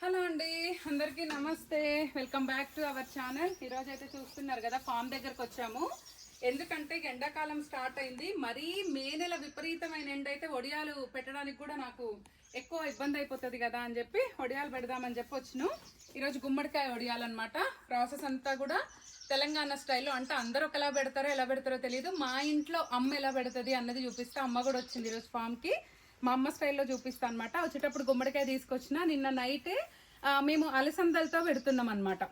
Hello అండి, అందరికీ నమస్తే. Welcome back to our channel. ఈరోజు అయితే చూస్తున్నారు కదా, ఫామ్ దగ్గరకు వచ్చాము. ఎందుకంటే ఎండాకాలం స్టార్ట్ అయింది. మరీ మే నెల విపరీతమైన ఎండ అయితే వడియాలు పెట్టడానికి కూడా నాకు ఎక్కువ ఇబ్బంది అయిపోతుంది కదా అని చెప్పి వడియాలు పెడదామని చెప్పి వచ్చినాం. ఈరోజు గుమ్మడికాయ వడియాలన్నమాట. ప్రాసెస్ అంతా కూడా తెలంగాణ స్టైల్లో, అంటే అందరూ ఒకలా పెడతారో ఎలా పెడతారో తెలియదు. మా ఇంట్లో అమ్మ ఎలా పెడుతుంది అన్నది చూపిస్తే, అమ్మ కూడా వచ్చింది ఈరోజు ఫామ్కి. మా అమ్మ స్టైల్లో చూపిస్తా అనమాట. వచ్చేటప్పుడు గుమ్మడికాయ తీసుకొచ్చిన. నిన్న నైటే మేము అలసందలతో పెడుతున్నాం అనమాట.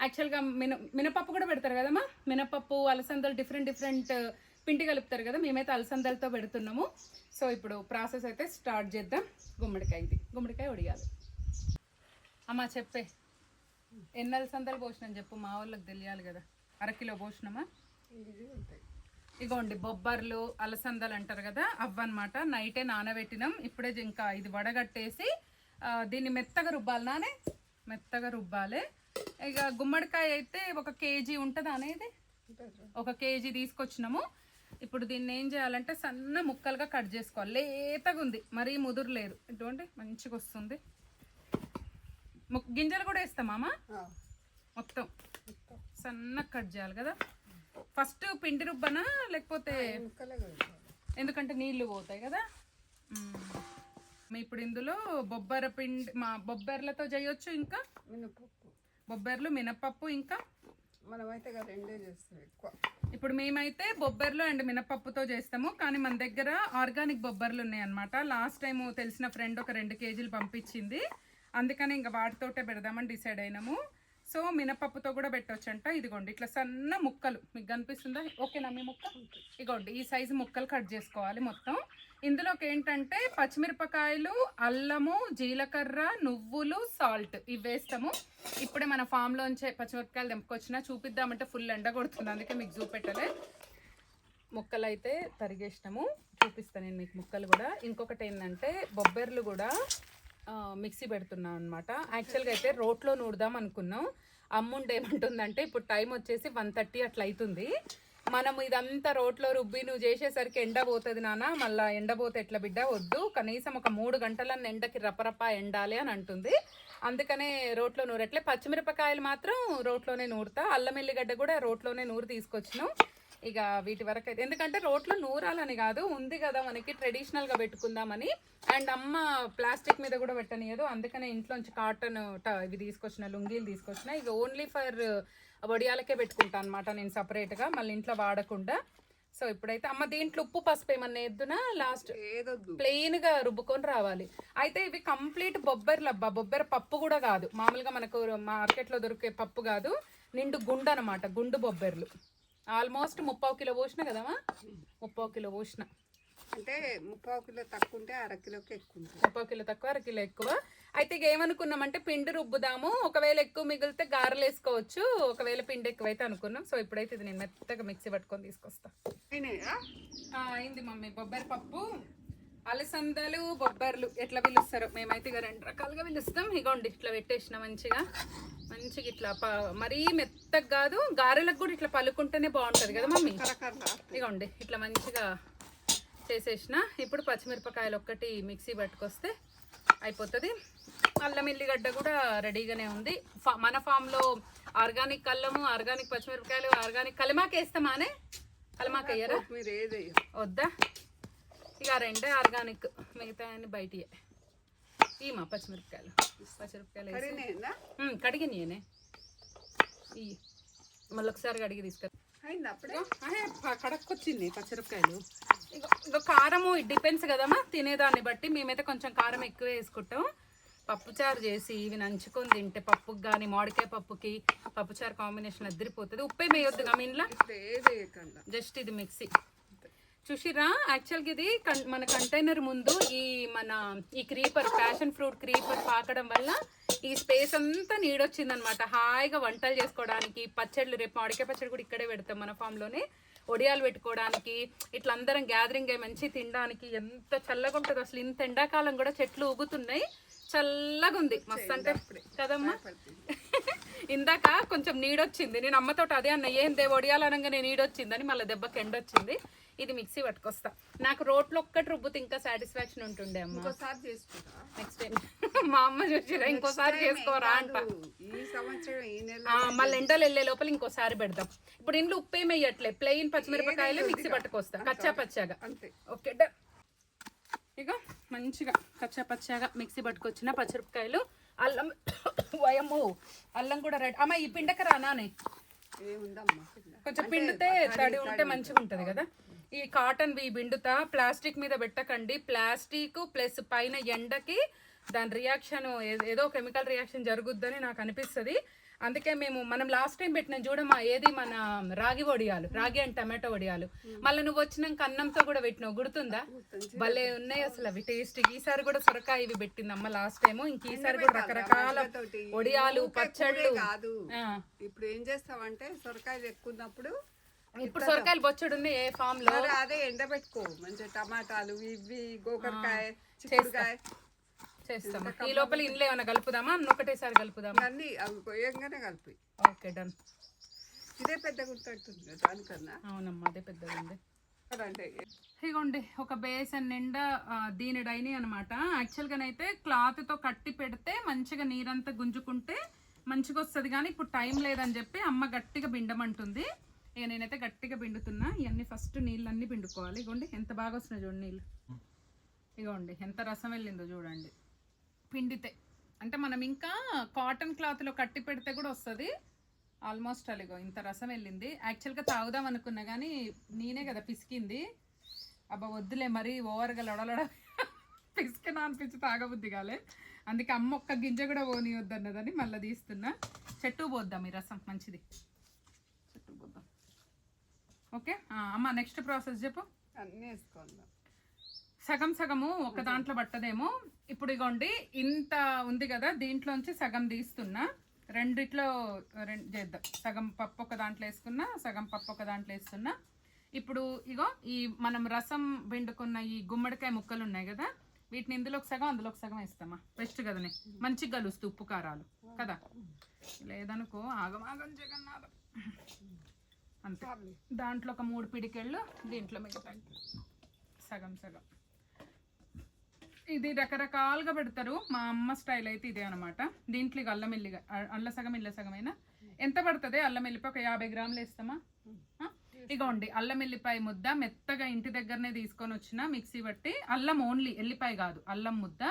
యాక్చువల్గా మినపప్పు కూడా పెడతారు కదమ్మా. మినపప్పు, అలసందలు డిఫరెంట్ పిండి కలుపుతారు కదా. మేమైతే అలసందలతో పెడుతున్నాము. సో ఇప్పుడు ప్రాసెస్ అయితే స్టార్ట్ చేద్దాం. గుమ్మడికాయ వడియాలి. అమ్మా చెప్పే, ఎన్ని అలసందలు పోసినాం చెప్పు, మా వాళ్ళకి తెలియాలి కదా. అరకిలో పోసినామా? ఇగోండి బొబ్బర్లు, అలసందలు అంటారు కదా, అవ్వన్నమాట. నైటే నానబెట్టినాం. ఇప్పుడే ఇంకా ఇది వడగట్టేసి దీన్ని మెత్తగా రుబ్బాలి. మెత్తగా రుబ్బాలి. ఇక గుమ్మడికాయ అయితే 1 కేజీ ఉంటుంది అనేది. 1 కేజీ తీసుకొచ్చినాము. ఇప్పుడు దీన్ని ఏం చేయాలంటే సన్న ముక్కలుగా కట్ చేసుకోవాలి. లేతగా ఉంది, మరీ ముదురు లేదు. ఇటువంటి మంచిగా వస్తుంది. గింజలు కూడా వేస్తామా? మొత్తం సన్నగా కట్ చేయాలి కదా. ఫస్ట్ పిండి రుబ్బనా లేకపోతే? ఎందుకంటే నీళ్లు పోతాయి కదా. ఇప్పుడు ఇందులో బొబ్బర పిండి, బొబ్బర్లతో చేయొచ్చు, ఇంకా బొబ్బర్లు, మినపప్పు, ఇంకా మనమైతే రెండే చేస్తాం ఎక్కువ. ఇప్పుడు మేమైతే బొబ్బర్లు అండ్ మినపప్పుతో చేస్తాము. కానీ మన దగ్గర ఆర్గానిక్ బొబ్బర్లు ఉన్నాయన్నమాట. లాస్ట్ టైం తెలిసిన ఫ్రెండ్ ఒక 2 కేజీలు పంపించింది. అందుకని ఇంకా వాటితోటే పెడదామని డిసైడ్ అయినాము. సో మినపప్పుతో కూడా పెట్టొచ్చంట. ఇదిగోండి ఇట్లా సన్న ముక్కలు, మీకు కనిపిస్తుందా? ఓకేనా మీ ముక్క? ఇగోండి ఈ సైజు ముక్కలు కట్ చేసుకోవాలి మొత్తం. ఇందులోకి ఏంటంటే పచ్చిమిరపకాయలు, అల్లము, జీలకర్ర, నువ్వులు, సాల్ట్ ఇవి వేస్తాము. ఇప్పుడే మన ఫామ్లోంచే పచ్చిమిరపకాయలు తెంపుకొచ్చినా చూపిద్దామంటే ఫుల్ ఎండ కొడుతుంది, అందుకే మీకు చూపెట్టలే. ముక్కలు అయితే తరిగేసినాము, చూపిస్తాను నేను మీకు ముక్కలు కూడా. ఇంకొకటి ఏంటంటే బొబ్బర్లు కూడా మిక్సీ పెడుతున్నాం అనమాట. యాక్చువల్గా అయితే రోట్లో నూరుదాం అనుకున్నాం. అమ్ముండి ఏమంటుందంటే ఇప్పుడు టైం వచ్చేసి 1:30 అట్లా అవుతుంది. మనం ఇదంతా రోట్లో రుబ్బి నువ్వు చేసేసరికి ఎండ పోతుంది నాన్న, మళ్ళీ ఎండపోతే ఎట్లా బిడ్డ, వద్దు, కనీసం ఒక 3 గంటలన్న ఎండకి రపరప ఎండాలి అని అంటుంది. అందుకనే రోట్లో నూరట్లే. పచ్చిమిరపకాయలు మాత్రం రోట్లోనే నూరుతా. అల్లం ఎల్లిగడ్డ కూడా రోట్లోనే నూరు తీసుకొచ్చినాం. ఇక వీటి వరకు అయితే, ఎందుకంటే రోట్లో నూరాలని కాదు, ఉంది కదా మనకి ట్రెడిషనల్గా పెట్టుకుందామని. అండ్ అమ్మ ప్లాస్టిక్ మీద కూడా పెట్టనియదు, అందుకనే ఇంట్లోంచి కాటన్ ఇవి తీసుకొచ్చిన, లుంగీలు తీసుకొచ్చిన. ఇక ఓన్లీ ఫర్ వడియాలకే పెట్టుకుంటాను అనమాట నేను సపరేట్గా, మళ్ళీ ఇంట్లో వాడకుండా. సో ఇప్పుడైతే అమ్మ దీంట్లో ఉప్పు పసుపు ఏమన్నా వేద్దునా? లాస్ట్ ప్లెయిన్గా రుబ్బుకొని రావాలి. అయితే ఇవి కంప్లీట్ బొబ్బర్లు అబ్బా, బొబ్బర పప్పు కూడా కాదు, మామూలుగా మనకు మార్కెట్లో దొరికే పప్పు కాదు, నిండు గుండు అనమాట, గుండు బొబ్బర్లు. ఆల్మోస్ట్ 30 కిలో పోసిన కదమ్మా. 30 కిలో పోసిన అంటే 30 కిలో తక్కువ ఉంటే 1/2 కిలోకి ఎక్కువ ఉంటుంది. 30 కిలో తక్కువ, 1/2 కిలో ఎక్కువ. అయితే ఇక ఏమనుకున్నామంటే పిండి రుబ్బుదాము, ఒకవేళ ఎక్కువ మిగిలితే గారెలు వేసుకోవచ్చు, ఒకవేళ పిండి ఎక్కువైతే అనుకున్నాం. సో ఇప్పుడైతే ఇది నేను మెత్తగా మిక్సీ పట్టుకొని తీసుకొస్తా. అయింది మమ్మీ. బొబ్బరి పప్పు, అలసందలు, బొబ్బర్లు ఎట్లా పిలుస్తారో మేమైతే ఇక 2 రకాలుగా పిలుస్తాం. ఇగోండి ఇట్లా పెట్టేసిన మంచిగా ఇట్లా మరీ మెత్తగా కాదు, గారెలకు కూడా ఇట్లా పలుకుంటేనే బాగుంటుంది కదా మమ్మీ. ఇగోండి ఇట్లా మంచిగా చేసేసిన. ఇప్పుడు పచ్చిమిరపకాయలు ఒక్కటి మిక్సీ పట్టుకొస్తే అయిపోతుంది. అల్లం ఎల్లిగడ్డ కూడా రెడీగానే ఉంది. మన ఫామ్లో ఆర్గానిక్ అల్లము, ఆర్గానిక్ పచ్చిమిరపకాయలు, ఆర్గానిక్ కలిమాక వేస్తామానే. కలిమాక వేయరా? వద్దా? ఇక 2 ఆర్గానిక్, మిగతా అన్ని బయటియే. మా పచ్చిమిరపకాయలు కడిగినాయనే. మళ్ళీ ఒకసారి కడిగి కడక్కొచ్చింది పచ్చిమిరపకాయలు. ఇక కారము డిపెండ్స్ కదమ్మా, తినేదాన్ని బట్టి. మేమైతే కొంచెం కారం ఎక్కువ వేసుకుంటాం. పప్పుచారు చేసి ఇవి నంచుకొని తింటే పప్పుకి కానీ మామిడికాయ పప్పుకి పప్పుచారు కాంబినేషన్ అద్దరిపోతుంది. ఉప్పే వేయొద్దు మీ ఇంట్లో, జస్ట్ ఇది మిక్సీ. చూసిరా, యాక్చువల్గా ఇది మన కంటైనర్ ముందు ఈ క్రీపర్, ప్యాషన్ ఫ్రూట్ క్రీపర్ పాకడం వల్ల ఈ స్పేస్ అంతా నీడొచ్చిందనమాట. హాయిగా వంటలు చేసుకోవడానికి, పచ్చళ్ళు, రేపు మామిడికాయ పచ్చడి కూడా ఇక్కడే పెడతాం మన ఫామ్లోనే, ఒడియాలు పెట్టుకోవడానికి, ఇట్లా అందరం గ్యాదరింగ్ అయ్యి మంచి తినడానికి ఎంత చల్లగా ఉంటుంది అసలు. ఇంత ఎండాకాలం కూడా చెట్లు ఊగుతున్నాయి, చల్లగా ఉంది మస్తు. అంటే కదమ్మా, ఇందాక కొంచెం నీడొచ్చింది. నేను అమ్మతోటి అదే అన్న, ఏం వడియాలనగానే నీడొచ్చిందని, మళ్ళీ దెబ్బకి ఎండొచ్చింది. ఇది మిక్సీ పట్టుకొస్తా. నాకు రోట్లో ఒక్కటి రుబ్బుతే ఇంకా సాటిస్ఫాక్షన్ ఉంటుండే అమ్మ. ఇంకోసారి చేసుకుంటా నెక్స్ట్ టైం. మా అమ్మ చూసిరా ఇంకోసారి చేసుకోరా అంట. ఈ సంవత్సరం ఈ నెల మళ్ళీ ఎండలు వెళ్ళే లోపల ఇంకోసారి పెడదాం. ఇప్పుడు ఇంట్లో ఉప్పు ఏమి వేయట్లే, ప్లెయిన్ పచ్చిమిరపకాయలు మిక్సీ పట్టుకొస్తా కచ్చా పచ్చాగా. అంతే. Okay done. ఇక మంచిగా కచ్చా పచ్చాగా మిక్సీ పట్టుకొచ్చిన పచ్చిమిరపకాయలు, అల్లం వయము అల్లం కూడా రెడీ. అమ్మ ఈ పిండక రానే ఏముందమ్మా కొంచెం పిండితే తడి ఉంటే మంచిగా ఉంటది కదా. ఈ కాటన్ వి పిండుతా, ప్లాస్టిక్ మీద పెట్టకండి. ప్లాస్టిక్ ప్లస్ పైన ఎండకి దాని రియాక్షన్ ఏదో కెమికల్ రియాక్షన్ జరుగుద్దని నాకు అనిపిస్తుంది. అందుకే మనం లాస్ట్ టైం పెట్టిన చూడమ్మా, ఏది మన రాగి వడియాలు, రాగి అండ్ టమాటో వడియాలు, మళ్ళీ నువ్వు వచ్చినాక అన్నంతో కూడా పెట్టినావు, గుర్తుందా? భలే ఉన్నాయి అసలు అవి టేస్ట్. ఈసారి కూడా సొరకాయ ఇవి పెట్టిందమ్మ లాస్ట్ టైం. ఇంక ఈసారి కూడా రకరకాల వడియాలు పచ్చళ్ళు కాదు. ఇప్పుడు ఏం చేస్తావంటే సొరకాయలు ఎక్కువ ఉన్నప్పుడు, ఇప్పుడు సొరకాయలు బొచ్చడు ఉన్నాయి ఏ ఫామ్ లో, అదే ఎండబెట్టుకో మంచిగా. టమాటాలు ఇవి గోకరకాయ చిక్కుడుకాయ చేస్తాం. ఈ లోపల ఇంట్లో ఏమైనా కలుపుదామా? ఒకటేసారి కలుపుదామా? అన్ని అవి కొయ్యంగానే కలిపి. Okay done. ఇదే పెద్దగా ఉంటుంది దానికన్నా. అవునమ్మా అదే పెద్దగా ఉంది. ఇగోండి ఒక బేసన్ నిండా దీని డైని అనమాట. యాక్చువల్గానైతే క్లాత్తో కట్టి పెడితే మంచిగా నీరంతా గుంజుకుంటే మంచిగా వస్తుంది, కానీ ఇప్పుడు టైం లేదని చెప్పి అమ్మ గట్టిగా పిండమంటుంది. ఇక నేనైతే గట్టిగా పిండుతున్నా. ఇవన్నీ ఫస్ట్ నీళ్ళన్నీ పిండుకోవాలి. ఇగోండి ఎంత బాగా వస్తున్నాయి చూడండి నీళ్ళు. ఇగోండి ఎంత రసం వెళ్ళిందో చూడండి పిండితే. అంటే మనం ఇంకా కాటన్ క్లాత్లో కట్టి పెడితే కూడా వస్తుంది ఆల్మోస్ట్. అలిగో ఇంత రసం వెళ్ళింది. యాక్చువల్గా తాగుదాం అనుకున్నా కానీ నేనే కదా పిసికింది. అబ్బా వద్దులే మరీ ఓవర్గా లొడలొడ పిసికినా అనిపించి తాగబుద్ది కాలే. అందుకే అమ్మ ఒక్క గింజ కూడా పోనీయొద్దు అన్నదని మళ్ళీ తీస్తున్నా. చెట్టు పోద్దాం ఈ రసం మంచిది, చెట్టు పోద్దాం. ఓకే అమ్మ నెక్స్ట్ ప్రాసెస్ చెప్పు. అన్నీ వేసుకోండి. సగం సగము ఒక దాంట్లో పట్టదేమో. ఇప్పుడు ఇగోండి ఇంత ఉంది కదా, దీంట్లోంచి సగం తీస్తున్నా. రెండిట్లో చేద్దాం. సగం పప్పు ఒక దాంట్లో వేసుకున్నా, సగం పప్పు ఒక దాంట్లో వేస్తున్నా. ఇప్పుడు ఇగో ఈ మనం రసం పిండుకున్న ఈ గుమ్మడికాయ ముక్కలు ఉన్నాయి కదా, వీటిని ఇందులో ఒక సగం అందులో ఒక సగం వేస్తామా. బెస్ట్ కదనే, మంచిగా కలుస్తూ ఉప్పు కారాలు కదా. లేదనుకో ఆగమాగం జగన్నాథం. అంతే. దాంట్లో ఒక 3 పిడికెళ్ళు, దీంట్లో మిగతాయి సగం సగం. ఇది రకరకాలుగా పెడతారు, మా అమ్మ స్టైల్ అయితే ఇదే అనమాట. దీంట్లో ఇక అల్లం ఎల్లిగా అల్ల సగం ఇల్ల సగమైనా ఎంత పడుతుంది? అల్లం ఎల్లిపాయ ఒక 50 గ్రాములు వేస్తామా. ఇగోండి అల్లం ఎల్లిపాయ ముద్ద మెత్తగా ఇంటి దగ్గరనే తీసుకొని వచ్చిన మిక్సీ బట్టి. అల్లం ఓన్లీ, ఎల్లిపాయ కాదు, అల్లం ముద్ద.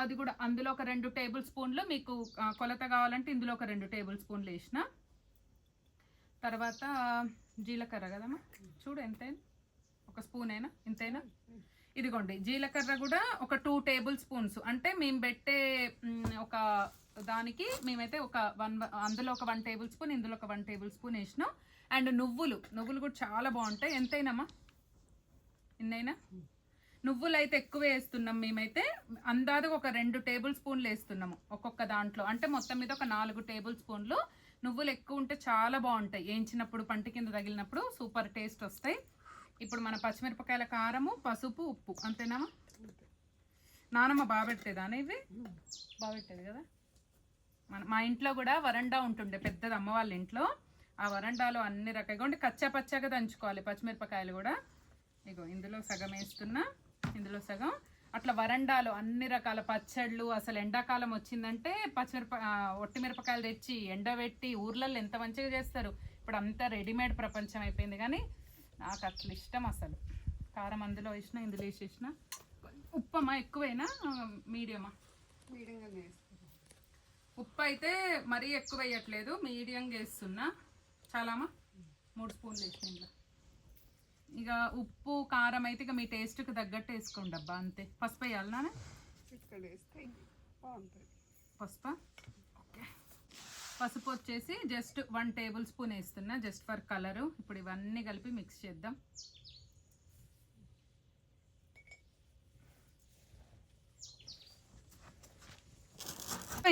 అది కూడా అందులో ఒక 2 టేబుల్ స్పూన్లు, మీకు కొలత కావాలంటే ఇందులో ఒక 2 టేబుల్ స్పూన్లు వేసిన. తర్వాత జీలకర్ర కదమ్మా, చూడు ఎంతైనా, ఒక స్పూన్ అయినా ఇంతైనా. ఇదిగోండి జీలకర్ర కూడా ఒక 2 టేబుల్ స్పూన్స్. అంటే మేము పెట్టే ఒక దానికి మేమైతే ఒక 1, అందులో ఒక 1 టేబుల్ స్పూన్, ఇందులో ఒక 1 టేబుల్ స్పూన్ వేసినాం. అండ్ నువ్వులు కూడా చాలా బాగుంటాయి. ఎంతైనామా ఇన్నైనా. నువ్వులు అయితే ఎక్కువ వేస్తున్నాం మేమైతే. అందాజుగా ఒక 2 టేబుల్ స్పూన్లు వేస్తున్నాము ఒక్కొక్క దాంట్లో. అంటే మొత్తం మీద ఒక 4 టేబుల్ స్పూన్లు. నువ్వులు ఎక్కువ ఉంటే చాలా బాగుంటాయి, వేయించినప్పుడు పంట కింద తగిలినప్పుడు సూపర్ టేస్ట్ వస్తాయి. ఇప్పుడు మన పచ్చిమిరపకాయల కారము, పసుపు, ఉప్పు అంతేనా? నానమ్మ బాగా పెట్టేదా ఇవి? బాగా పెట్టేది కదా. మా ఇంట్లో కూడా వరండా ఉంటుండే పెద్దది, అమ్మ వాళ్ళ ఇంట్లో. ఆ వరండాలో అన్ని రకాలుగా ఉండి కచ్చా పచ్చగా దంచుకోవాలి పచ్చిమిరపకాయలు కూడా. ఇగో ఇందులో సగం వేస్తున్నా, ఇందులో సగం. అట్లా వరండాలో అన్ని రకాల పచ్చళ్ళు. అసలు ఎండాకాలం వచ్చిందంటే ఒట్టి మిరపకాయలు తెచ్చి ఎండబెట్టి ఊర్లలో ఎంత మంచిగా చేస్తారు. ఇప్పుడు అంతా రెడీమేడ్ ప్రపంచం అయిపోయింది, కానీ నాకు అట్లా ఇష్టం అసలు. కారం అందులో వేసిన, ఇందులో వేసేసిన. ఉప్పమ్మా ఎక్కువైనా మీడియమా? మీడియంగా వేస్తాను. ఉప్పు అయితే మరీ ఎక్కువ వేయట్లేదు, మీడియంగా వేస్తున్నా. చాలామా 3 స్పూన్లు వేసిన. ఇంట్లో ఇక ఉప్పు కారం అయితే ఇక మీ టేస్ట్కి తగ్గట్టు వేసుకోండి అబ్బా, అంతే. పసుపు వేయాలనా? ఇక్కడ వేస్తే బాగుంటుంది. పసుపు ఓకే. పసుపు వచ్చేసి జస్ట్ 1 టేబుల్ స్పూన్ వేస్తున్నా, జస్ట్ ఫర్ కలరు. ఇప్పుడు ఇవన్నీ కలిపి మిక్స్ చేద్దాం.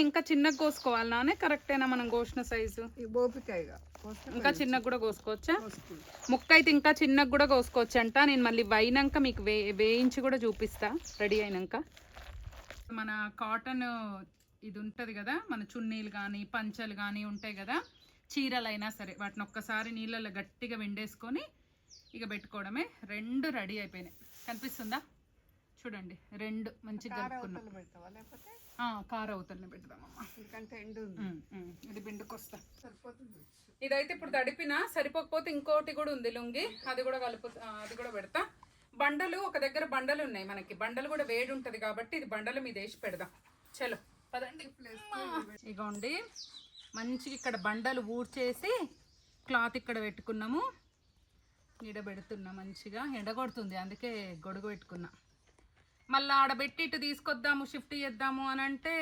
ఇంకా చిన్నగా కోసుకోవాలి నానే, కరెక్టేనా మనం కోసిన సైజు? బోపికాయగా ఇంకా చిన్నగా కూడా కోసుకోవచ్చా? ముక్క అయితే ఇంకా చిన్నగా కూడా కోసుకోవచ్చు అంట. నేను మళ్ళీ వైనాక మీకు వేయించి కూడా చూపిస్తా రెడీ అయినాక. మన కాటన్ ఇది ఉంటుంది కదా, మన చున్నీలు కానీ పంచలు కానీ ఉంటాయి కదా, చీరలు అయినా సరే, వాటిని ఒక్కసారి నీళ్ళలో గట్టిగా వెండేసుకొని ఇక పెట్టుకోవడమే. 2 రెడీ అయిపోయినాయి. కనిపిస్తుందా? చూడండి 2 మంచిగా కలుపుకున్నాం. అవతల పెడతావా లేకపోతే కార అవతలనే పెడదామమ్మా, ఎందుకంటే ఎండు ఉంది. ఇది బిండుకొస్తా. సరిపోతుంది. ఇదైతే ఇప్పుడు తడిపినా, సరిపోకపోతే ఇంకోటి కూడా ఉంది లుంగి, అది కూడా అది కూడా పెడతా. బండలు ఒక దగ్గర బండలు ఉన్నాయి మనకి, బండలు కూడా వేడి ఉంటుంది కాబట్టి ఇది బండల మీద వేసి పెడదాం. చలో పదండి. ఇగోండి మంచిగా ఇక్కడ బండలు ఊడ్చేసి క్లాత్ ఇక్కడ పెట్టుకున్నాము, ఈడ పెడుతున్నా. మంచిగా ఎండగొడుతుంది అందుకే గొడుగు పెట్టుకున్నా. మళ్ళీ ఆడబెట్టి ఇటు తీసుకొద్దాము, షిఫ్ట్ చేద్దాము అని అంటే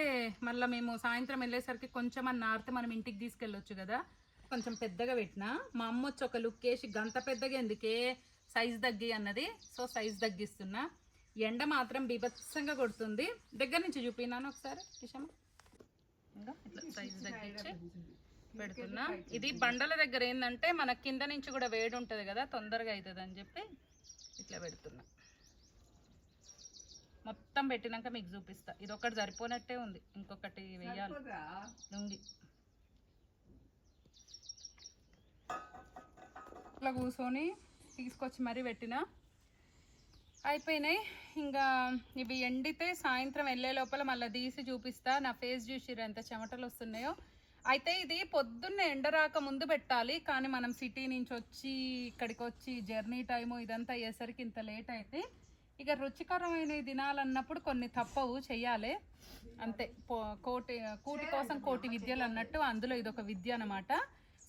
మళ్ళీ మేము సాయంత్రం వెళ్ళేసరికి కొంచెం అని నారితే మనం ఇంటికి తీసుకెళ్ళొచ్చు కదా. కొంచెం పెద్దగా పెట్టినా, మా అమ్మ వచ్చి ఒక లుక్ వేసి గంత పెద్దగా ఎందుకే సైజ్ తగ్గి అన్నది. సో సైజ్ తగ్గిస్తున్నా. ఎండ మాత్రం బీభత్సంగా కొడుతుంది. దగ్గర నుంచి చూపినాను ఒకసారి కిషమ్మ. ఇంకా ఇట్లా సైజ్ తగ్గించి పెడుతున్నా. ఇది బండల దగ్గర ఏంటంటే మన కింద నుంచి కూడా వేడి ఉంటుంది కదా, తొందరగా అవుతుంది అని చెప్పి ఇట్లా పెడుతున్నా. మొత్తం పెట్టినాక మీకు చూపిస్తా. ఇది ఒకటి సరిపోనట్టే ఉంది, ఇంకొకటి వెయ్యాలి లుంగి. ఇట్లా కూర్చొని తీసుకొచ్చి మరీ పెట్టిన అయిపోయినాయి. ఇంకా ఇవి ఎండితే సాయంత్రం వెళ్ళే లోపల మళ్ళీ తీసి చూపిస్తా. నా ఫేస్ చూసిర్రు ఎంత చెమటలు వస్తున్నాయో. అయితే ఇది పొద్దున్నే ఎండరాక ముందు పెట్టాలి, కానీ మనం సిటీ నుంచి వచ్చి ఇక్కడికి వచ్చి జర్నీ టైము ఇదంతా అయ్యేసరికి ఇంత లేట్ అయితే ఇక రుచికరమైన తినాలన్నప్పుడు కొన్ని తప్పవు, చెయ్యాలి అంతే. కూటి కోసం కోటి విద్యలు అన్నట్టు అందులో ఇదొక విద్య అన్నమాట.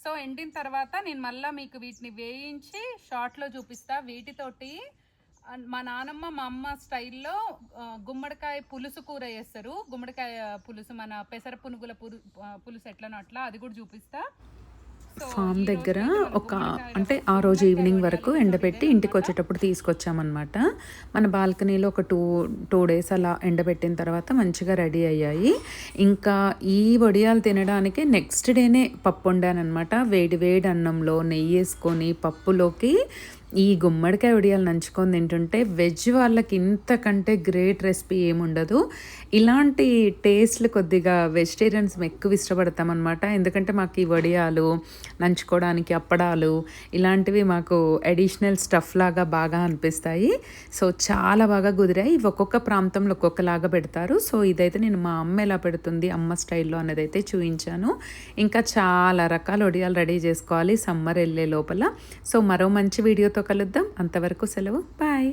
సో ఎండిన తర్వాత నేను మళ్ళీ మీకు వీటిని వేయించి షార్ట్లో చూపిస్తా. వీటితోటి మా నానమ్మ మా అమ్మ స్టైల్లో గుమ్మడికాయ పులుసు కూర చేస్తారు. గుమ్మడికాయ పులుసు, మన పెసర పునుగుల పులుసు ఎట్లనో అట్లా, అది కూడా చూపిస్తా. ఫామ్ దగ్గర అంటే ఆ రోజు ఈవినింగ్ వరకు ఎండబెట్టి ఇంటికి వచ్చేటప్పుడు తీసుకొచ్చామన్నమాట. మన బాల్కనీలో ఒక టూ డేస్ అలా ఎండబెట్టిన తర్వాత మంచిగా రెడీ అయ్యాయి. ఇంకా ఈ వడియాలు తినడానికి నెక్స్ట్ డేనే పప్పు వండానమాట. వేడి వేడి అన్నంలో నెయ్యి వేసుకొని పప్పులోకి ఈ గుమ్మడికాయ వడియాలు నంచుకొని తింటుంటే వెజ్ వాళ్ళకి ఇంతకంటే గ్రేట్ రెసిపీ ఏముండదు. ఇలాంటి టేస్ట్లు కొద్దిగా వెజిటేరియన్స్ ఎక్కువ ఇష్టపడతామన్నమాట. ఎందుకంటే మాకు ఈ వడియాలు నంచుకోవడానికి అప్పడాలు ఇలాంటివి మాకు అడిషనల్ స్టఫ్ లాగా బాగా అనిపిస్తాయి. సో చాలా బాగా కుదిరాయి. ఇవి ఒక్కొక్క ప్రాంతంలో ఒక్కొక్కలాగా పెడతారు. సో ఇదైతే నేను మా అమ్మ ఎలా పెడుతుంది అమ్మ స్టైల్లో అనేది అయితే చూపించాను. ఇంకా చాలా రకాల వడియాలు రెడీ చేసుకోవాలి సమ్మర్ వెళ్ళే లోపల. సో మరో మంచి వీడియోతో కలుద్దాం. అంతవరకు సెలవు, బాయ్.